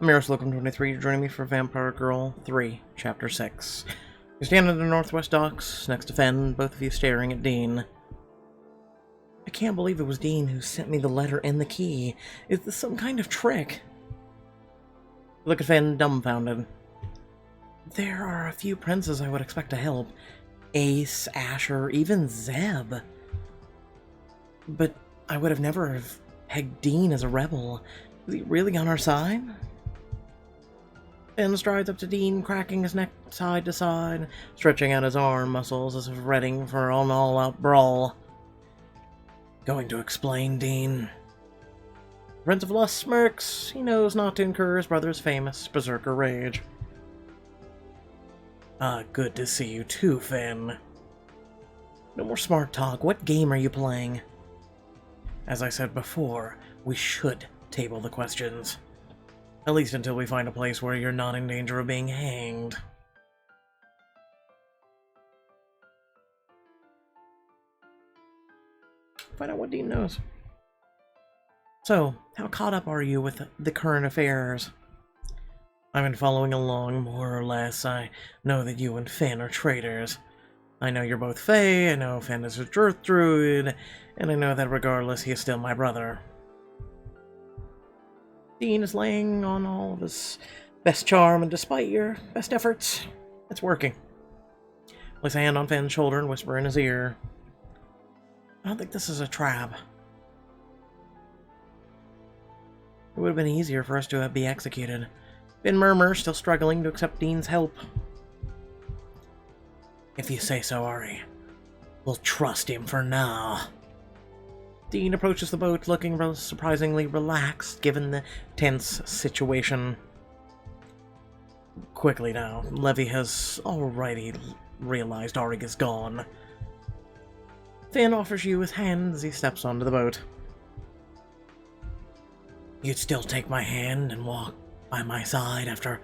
I'm Lookum23, joining me for Vampire Girl 3, Chapter 6. You stand in the northwest docks, next to Fen, both of you staring at Dean. I can't believe it was Dean who sent me the letter and the key. Is this some kind of trick? Look at Fen, dumbfounded. There are a few princes I would expect to help. Ace, Asher, even Zeb. But I would have never have pegged Dean as a rebel. Is he really on our side? Fen strides up to Dean, cracking his neck side to side, stretching out his arm muscles as if readying for an all-out brawl. Going to explain, Dean. Prince of Lust smirks. He knows not to incur his brother's famous berserker rage. Good to see you too, Fen. No more smart talk. What game are you playing? As I said before, we should table the questions. At least until we find a place where you're not in danger of being hanged. Find out what Dean knows. So, how caught up are you with the current affairs? I've been following along, more or less. I know that you and Fen are traitors. I know you're both Fae, I know Fen is a Earth Druid, and I know that regardless, he is still my brother. Dean is laying on all of his best charm, and despite your best efforts, it's working. Place a hand on Fen's shoulder and whisper in his ear. I don't think this is a trap. It would have been easier for us to be executed. Fen murmurs, still struggling to accept Dean's help. If you say so, Ari. We'll trust him for now. Dean approaches the boat, looking surprisingly relaxed, given the tense situation. Quickly now, Levy has already realized Arig is gone. Fen offers you his hand as he steps onto the boat. You'd still take my hand and walk by my side after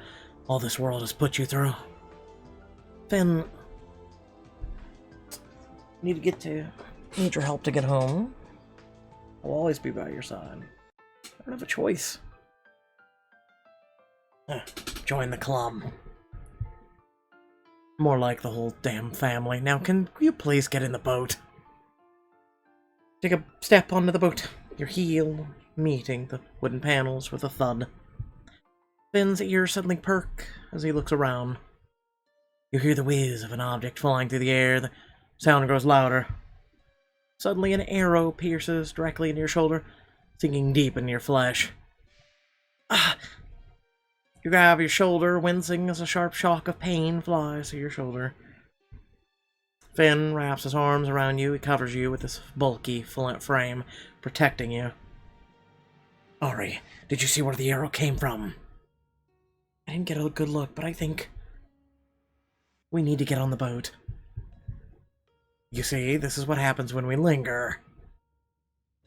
all this world has put you through? Fen, need your help to get home. I'll always be by your side. I don't have a choice. Join the club. More like the whole damn family. Now, can you please get in the boat? Take a step onto the boat, your heel meeting the wooden panels with a thud. Fen's ears suddenly perk as he looks around. You hear the whiz of an object flying through the air. The sound grows louder. Suddenly an arrow pierces directly into your shoulder, sinking deep into your flesh. Ah! You grab your shoulder, wincing as a sharp shock of pain flies through your shoulder. Fen wraps his arms around you. He covers you with his bulky frame, protecting you. Ari, did you see where the arrow came from? I didn't get a good look, but I think we need to get on the boat. You see, this is what happens when we linger.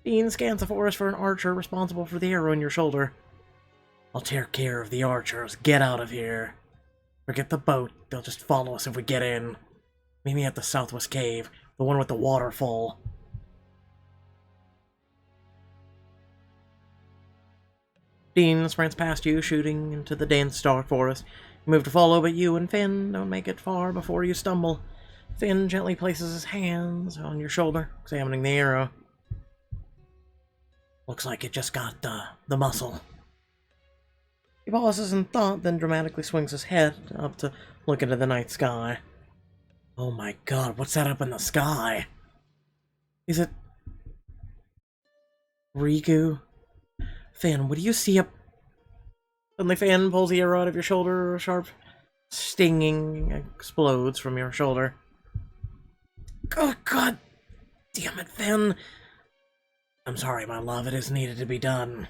Dean scans the forest for an archer responsible for the arrow in your shoulder. I'll take care of the archers. Get out of here. Forget the boat. They'll just follow us if we get in. Meet me at the southwest cave, the one with the waterfall. Dean sprints past you, shooting into the dense dark forest. You move to follow, but you and Fen don't make it far before you stumble. Fen gently places his hands on your shoulder, examining the arrow. Looks like it just got the muscle. He pauses in thought, then dramatically swings his head up to look into the night sky. Oh my god, what's that up in the sky? Is it Riku? Fen, what do you see up? Suddenly Fen pulls the arrow out of your shoulder, a sharp stinging explodes from your shoulder. Oh, God damn it, Fen. I'm sorry, my love, it is needed to be done.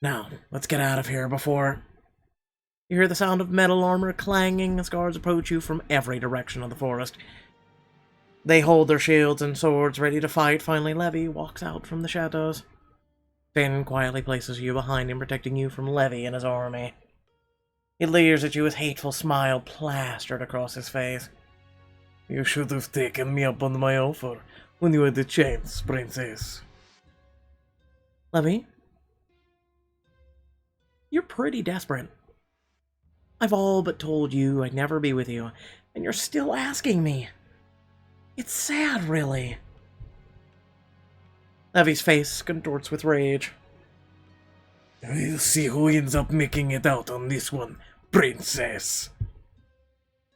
Now, let's get out of here before... You hear the sound of metal armor clanging as guards approach you from every direction of the forest. They hold their shields and swords ready to fight. Finally, Levy walks out from the shadows. Fen quietly places you behind him, protecting you from Levy and his army. He leers at you, his hateful smile plastered across his face. You should have taken me up on my offer when you had the chance, princess. Levy? You're pretty desperate. I've all but told you I'd never be with you, and you're still asking me. It's sad, really. Levy's face contorts with rage. We'll see who ends up making it out on this one, princess.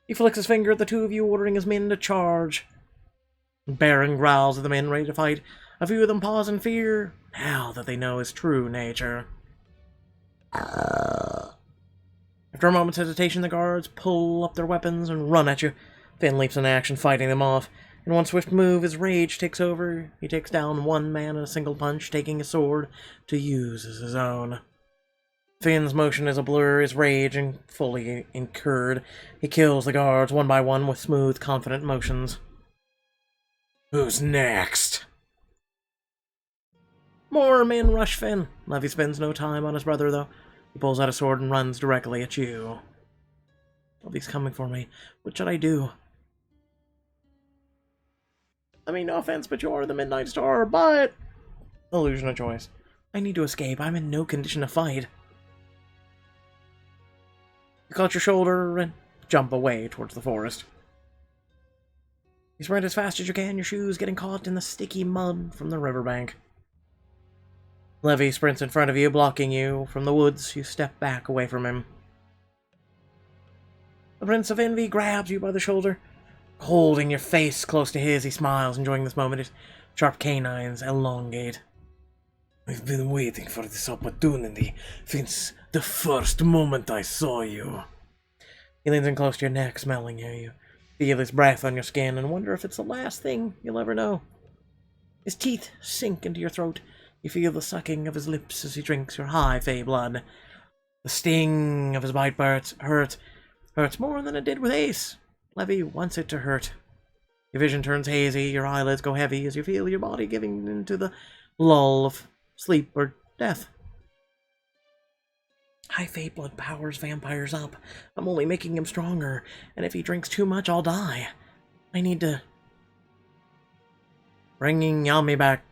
He flicks his finger at the two of you, ordering his men to charge. Baron growls at the men ready to fight. A few of them pause in fear, now that they know his true nature. After a moment's hesitation, the guards pull up their weapons and run at you. Finn leaps into action, fighting them off. In one swift move, his rage takes over. He takes down one man in a single punch, taking his sword to use as his own. Finn's motion is a blur, his rage fully incurred. He kills the guards one by one with smooth, confident motions. Who's next? More men rush Finn. Levy spends no time on his brother, though. He pulls out a sword and runs directly at you. Levy's coming for me. What should I do? I mean, no offense, but you are the Midnight Star, but... Illusion of choice. I need to escape. I'm in no condition to fight. You clutch your shoulder and jump away towards the forest. You sprint as fast as you can, your shoes getting caught in the sticky mud from the riverbank. Levy sprints in front of you, blocking you. From the woods, you step back away from him. The Prince of Envy grabs you by the shoulder. Holding your face close to his, he smiles, enjoying this moment. His sharp canines elongate. I've been waiting for this opportunity since the first moment I saw you. He leans in close to your neck, smelling you. You feel his breath on your skin and wonder if it's the last thing you'll ever know. His teeth sink into your throat. You feel the sucking of his lips as he drinks your high fey blood. The sting of his bite hurts more than it did with Ace. Levy wants it to hurt. Your vision turns hazy, your eyelids go heavy as you feel your body giving into the lull of sleep or death. High fey blood powers vampires up. I'm only making him stronger, and if he drinks too much, I'll die. I need to... Bringing Yami back.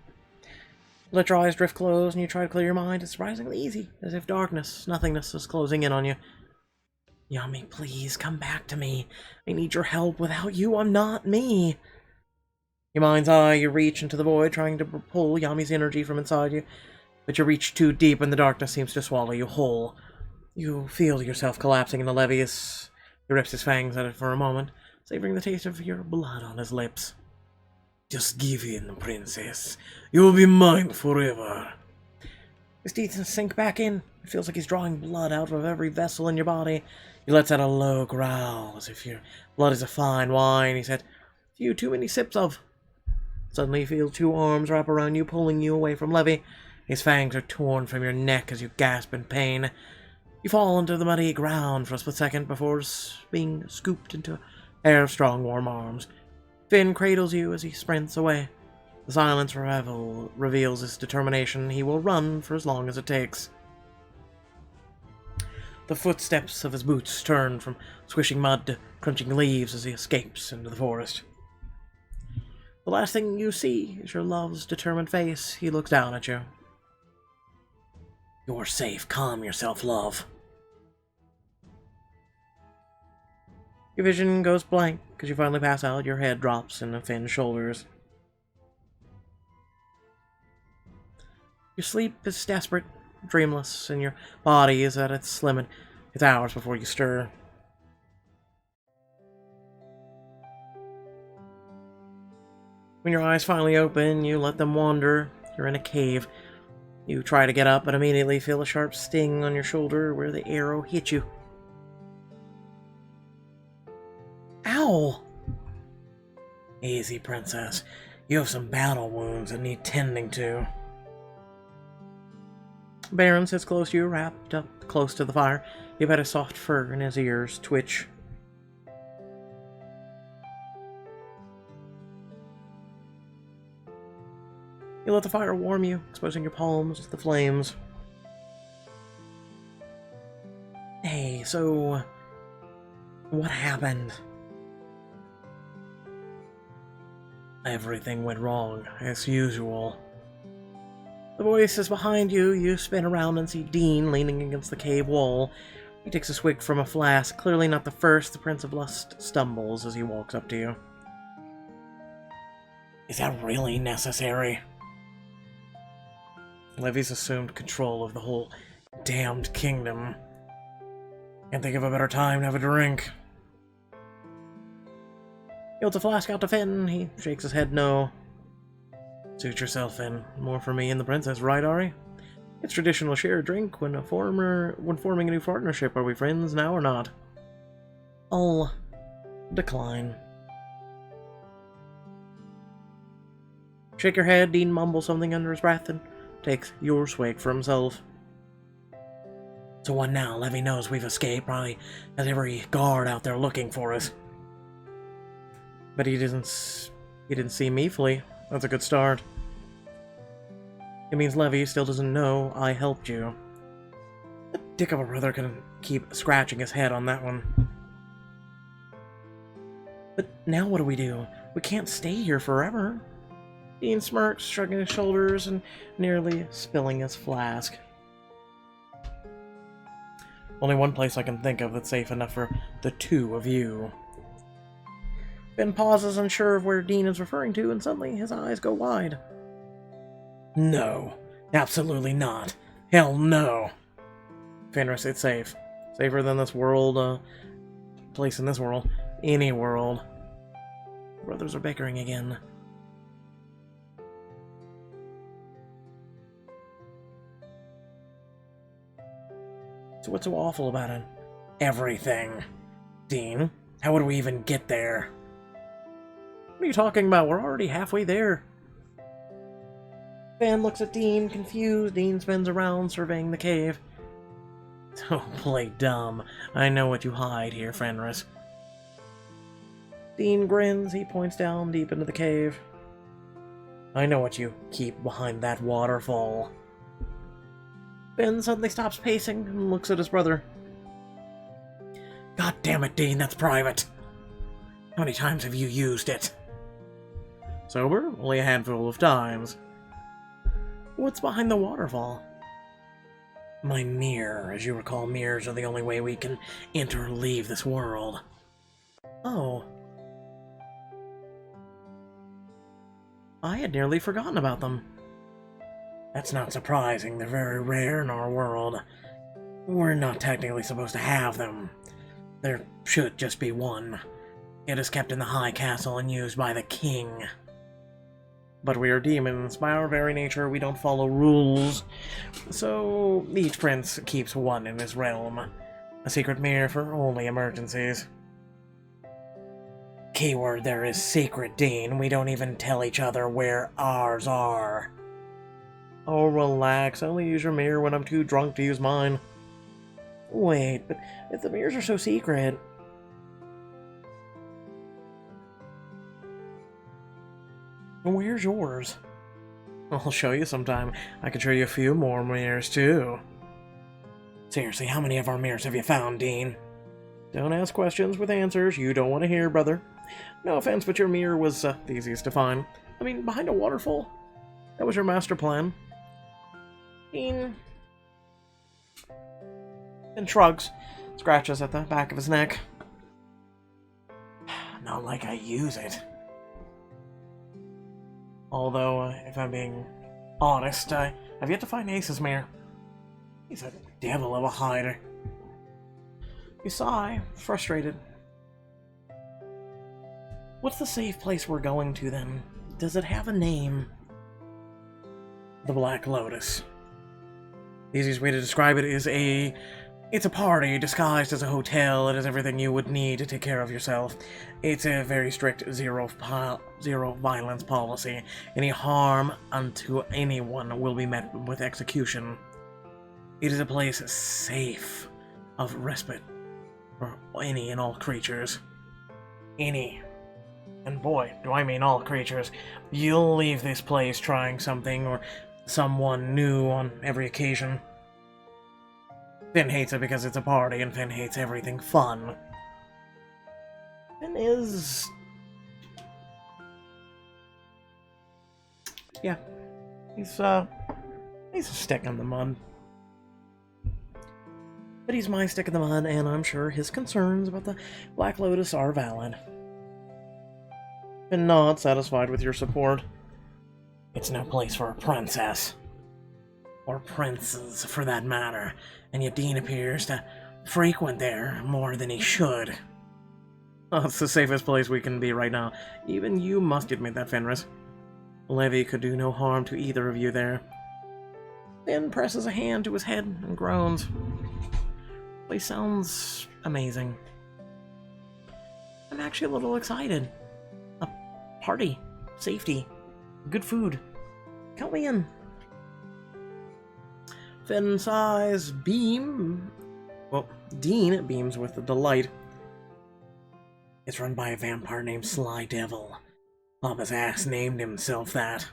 Let your eyes drift closed and you try to clear your mind. It's surprisingly easy, as if darkness, nothingness is closing in on you. Yami, please, come back to me. I need your help. Without you, I'm not me. Your mind's eye, you reach into the void, trying to pull Yami's energy from inside you. But you reach too deep and the darkness seems to swallow you whole. You feel yourself collapsing in the Levy as he rips his fangs at it for a moment, savoring the taste of your blood on his lips. Just give in, princess. You'll be mine forever. His teeth sink back in. It feels like he's drawing blood out of every vessel in your body. He lets out a low growl, as if your blood is a fine wine he's had few too many sips of. Suddenly you feel two arms wrap around you, pulling you away from Levy. His fangs are torn from your neck as you gasp in pain. You fall into the muddy ground for a split second before being scooped into a pair of strong, warm arms. Finn cradles you as he sprints away. The silence reveals his determination. He will run for as long as it takes. The footsteps of his boots turn from swishing mud to crunching leaves as he escapes into the forest. The last thing you see is your love's determined face. He looks down at you. You're safe. Calm yourself, love. Your vision goes blank as you finally pass out. Your head drops into Finn's shoulders. Your sleep is desperate, dreamless, and your body is at its limit. It's hours before you stir. When your eyes finally open, you let them wander. You're in a cave. You try to get up, but immediately feel a sharp sting on your shoulder where the arrow hit you. Ow! Easy, princess. You have some battle wounds that need tending to. Baron sits close to you, wrapped up close to the fire. You bet his soft fur in his ears twitch. You let the fire warm you, exposing your palms to the flames. Hey, so... what happened? Everything went wrong, as usual. The voice is behind you. You spin around and see Dean leaning against the cave wall. He takes a swig from a flask, clearly not the first. The Prince of Lust stumbles as he walks up to you. Is that really necessary? Levy's assumed control of the whole damned kingdom. Can't think of a better time to have a drink. He holds a flask out to Finn. He shakes his head no. Suit yourself, Finn. More for me and the princess, right, Ari? It's traditional share a drink when forming a new partnership. Are we friends now or not? I'll decline. Shake your head. Dean mumbles something under his breath and takes your swig for himself. So what now? Levy knows we've escaped. Probably has every guard out there looking for us. But he didn't see me flee. That's a good start. It means Levy still doesn't know I helped you. The dick of a brother can keep scratching his head on that one. But now what do? We can't stay here forever. Dean smirks, shrugging his shoulders and nearly spilling his flask. Only one place I can think of that's safe enough for the two of you. Ben pauses, unsure of where Dean is referring to, and suddenly his eyes go wide. No, absolutely not. Hell no. Fenris, it's safe. Safer than this world, place in this world. Any world. Brothers are bickering again. So what's so awful about it? Everything. Dean, how would we even get there? What are you talking about? We're already halfway there. Van looks at Dean, confused. Dean spins around, surveying the cave. Don't play dumb. I know what you hide here, Fenris. Dean grins. He points down deep into the cave. I know what you keep behind that waterfall. Ben suddenly stops pacing and looks at his brother. God damn it, Dean, that's private. How many times have you used it? Sober? Only a handful of times. What's behind the waterfall? My mirror. As you recall, mirrors are the only way we can enter or leave this world. Oh. I had nearly forgotten about them. That's not surprising. They're very rare in our world. We're not technically supposed to have them. There should just be one. It is kept in the high castle and used by the king. But we are demons. By our very nature, we don't follow rules. So each prince keeps one in his realm. A secret mirror for only emergencies. Keyword there is secret, Dean. We don't even tell each other where ours are. Oh, relax. I only use your mirror when I'm too drunk to use mine. Wait, but if the mirrors are so secret... Where's yours? I'll show you sometime. I can show you a few more mirrors, too. Seriously, how many of our mirrors have you found, Dean? Don't ask questions with answers you don't want to hear, brother. No offense, but your mirror was the easiest to find. I mean, behind a waterfall. That was your master plan. Dean... and shrugs, scratches at the back of his neck. Not like I use it. Although, if I'm being honest, I've yet to find Ace's mirror. He's a devil of a hider. You sigh, frustrated. What's the safe place we're going to, then? Does it have a name? The Black Lotus. The easiest way to describe it is it's a party disguised as a hotel. It has everything you would need to take care of yourself. It's a very strict zero violence policy. Any harm unto anyone will be met with execution. It is a place safe of respite for any and all creatures. Any. And boy, do I mean all creatures. You'll leave this place trying something or someone new on every occasion. Finn hates it because it's a party, and Finn hates everything fun. Finn is... yeah. He's He's a stick in the mud. But he's my stick in the mud, and I'm sure his concerns about the Black Lotus are valid. And not satisfied with your support. It's no place for a princess. Or princes, for that matter. And yet Dean appears to frequent there more than he should. Oh, it's the safest place we can be right now. Even you must admit that, Fenris. Levy could do no harm to either of you there. Finn presses a hand to his head and groans. Place sounds amazing. I'm actually a little excited. A party, safety, good food. Count me in. Finn sighs, Dean beams with delight. It's run by a vampire named Sly Devil. Papa's ass named himself that.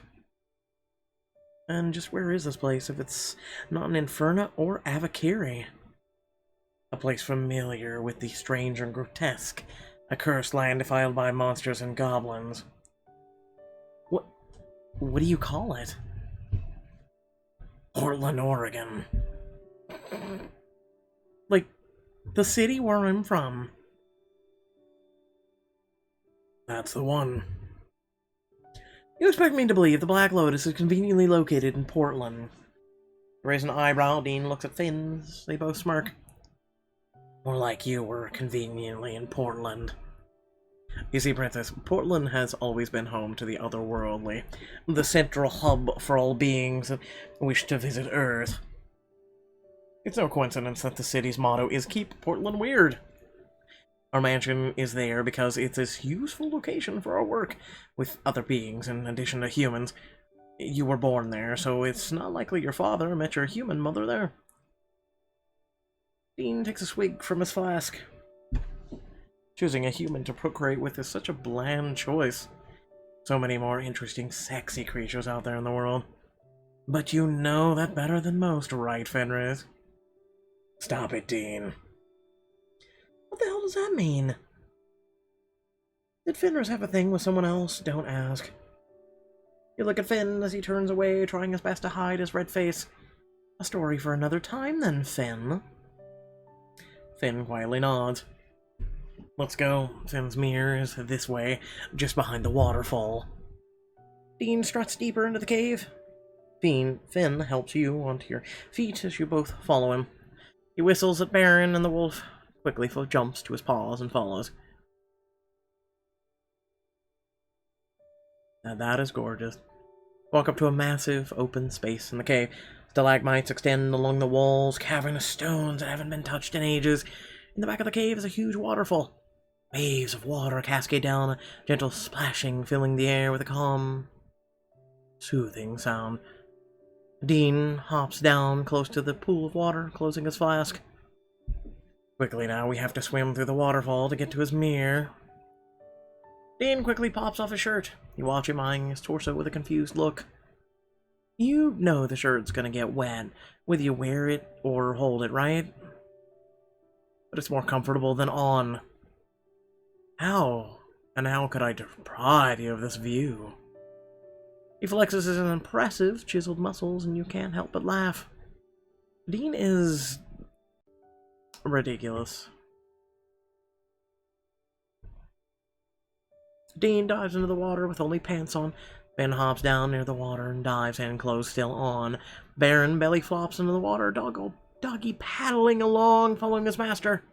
And just where is this place if it's not in Inferna or Avakiri? A place familiar with the strange and grotesque. A cursed land defiled by monsters and goblins. What do you call it? Portland, Oregon. Like, the city where I'm from. That's the one. You expect me to believe the Black Lotus is conveniently located in Portland. Raise an eyebrow, Dean looks at Finn. They both smirk. More like you were conveniently in Portland. You see, Princess, Portland has always been home to the otherworldly, the central hub for all beings that wish to visit Earth. It's no coincidence that the city's motto is Keep Portland Weird. Our mansion is there because it's a useful location for our work with other beings in addition to humans. You were born there, so it's not likely your father met your human mother there. Dean takes a swig from his flask. Choosing a human to procreate with is such a bland choice. So many more interesting, sexy creatures out there in the world. But you know that better than most, right, Fenris? Stop it, Dean. What the hell does that mean? Did Fenris have a thing with someone else? Don't ask. You look at Finn as he turns away, trying his best to hide his red face. A story for another time, then, Finn. Finn quietly nods. Let's go. Finn's mirror is this way, just behind the waterfall. Dean struts deeper into the cave. Finn helps you onto your feet as you both follow him. He whistles at Baron, and the wolf quickly jumps to his paws and follows. Now that is gorgeous. Walk up to a massive open space in the cave. Stalagmites extend along the walls, cavernous stones that haven't been touched in ages. In the back of the cave is a huge waterfall. Waves of water cascade down, a gentle splashing filling the air with a calm, soothing sound. Dean hops down close to the pool of water, closing his flask. Quickly now, we have to swim through the waterfall to get to his mirror. Dean quickly pops off his shirt. You watch him eyeing his torso with a confused look. You know the shirt's gonna get wet, whether you wear it or hold it, right? But it's more comfortable than on. How? And how could I deprive you of this view? He flexes his impressive, chiseled muscles, and you can't help but laugh. Dean is ridiculous. Dean dives into the water with only pants on. Ben hops down near the water and dives hand clothes still on. Baron belly flops into the water, doggy paddling along, following his master.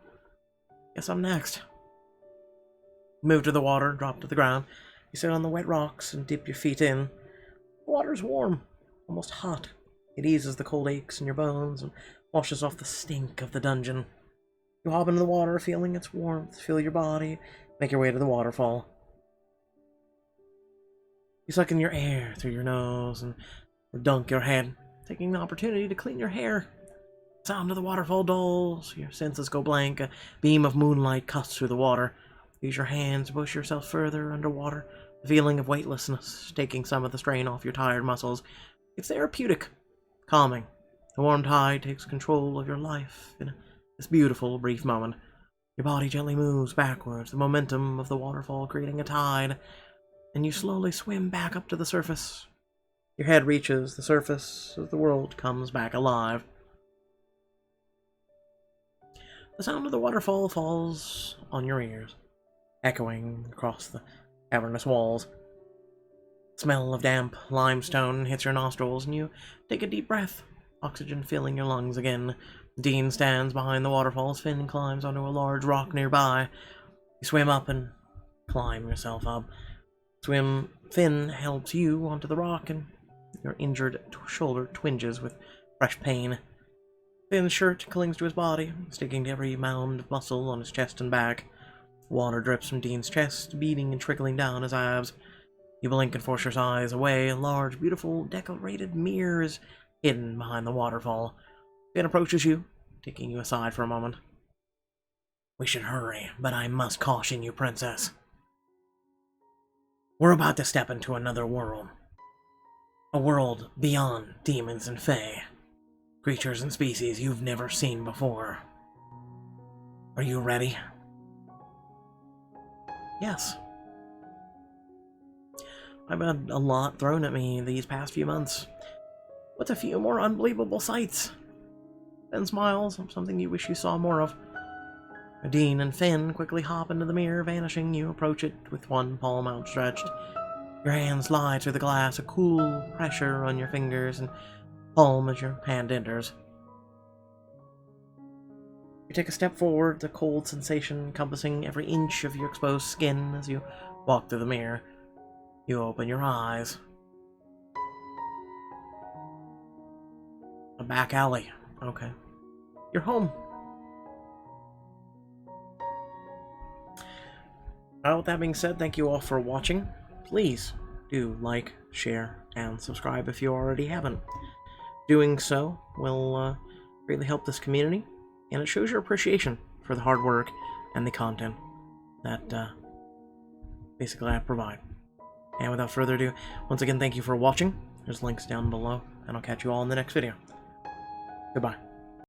Guess I'm next. Move to the water, drop to the ground. You sit on the wet rocks and dip your feet in. The water's warm, almost hot. It eases the cold aches in your bones and washes off the stink of the dungeon. You hop into the water, feeling its warmth, feel your body, make your way to the waterfall. You suck in your air through your nose and dunk your head, taking the opportunity to clean your hair. Sound of the waterfall dulls, your senses go blank, a beam of moonlight cuts through the water. Use your hands to push yourself further underwater, the feeling of weightlessness, taking some of the strain off your tired muscles. It's therapeutic, calming. The warm tide takes control of your life in this beautiful, brief moment. Your body gently moves backwards, the momentum of the waterfall creating a tide, and you slowly swim back up to the surface. Your head reaches the surface as the world comes back alive. The sound of the waterfall falls on your ears, echoing across the cavernous walls. The smell of damp limestone hits your nostrils, and you take a deep breath, oxygen filling your lungs again. Dean stands behind the waterfalls. Finn climbs onto a large rock nearby. You swim up and climb yourself up. Finn helps you onto the rock, and your injured shoulder twinges with fresh pain. Finn's shirt clings to his body, sticking to every mound of muscle on his chest and back. Water drips from Dean's chest, beating and trickling down his abs. You blink and force your eyes away. A large, beautiful, decorated mirror is hidden behind the waterfall. Finn approaches you, taking you aside for a moment. We should hurry, but I must caution you, Princess. We're about to step into another world. A world beyond demons and fae. Creatures and species you've never seen before. Are you ready? Yes. I've had a lot thrown at me these past few months. What's a few more unbelievable sights? Finn smiles, something you wish you saw more of. Dean and Finn quickly hop into the mirror, vanishing. You approach it with one palm outstretched. Your hand slides through the glass, a cool pressure on your fingers and palm as your hand enters. You take a step forward, a cold sensation encompassing every inch of your exposed skin as you walk through the mirror. You open your eyes. A back alley. Okay. You're home. Well, with that being said, thank you all for watching. Please do like, share, and subscribe if you already haven't. Doing so will greatly help this community, and it shows your appreciation for the hard work and the content that basically I provide. And without further ado, once again, thank you for watching. There's links down below, and I'll catch you all in the next video. Goodbye.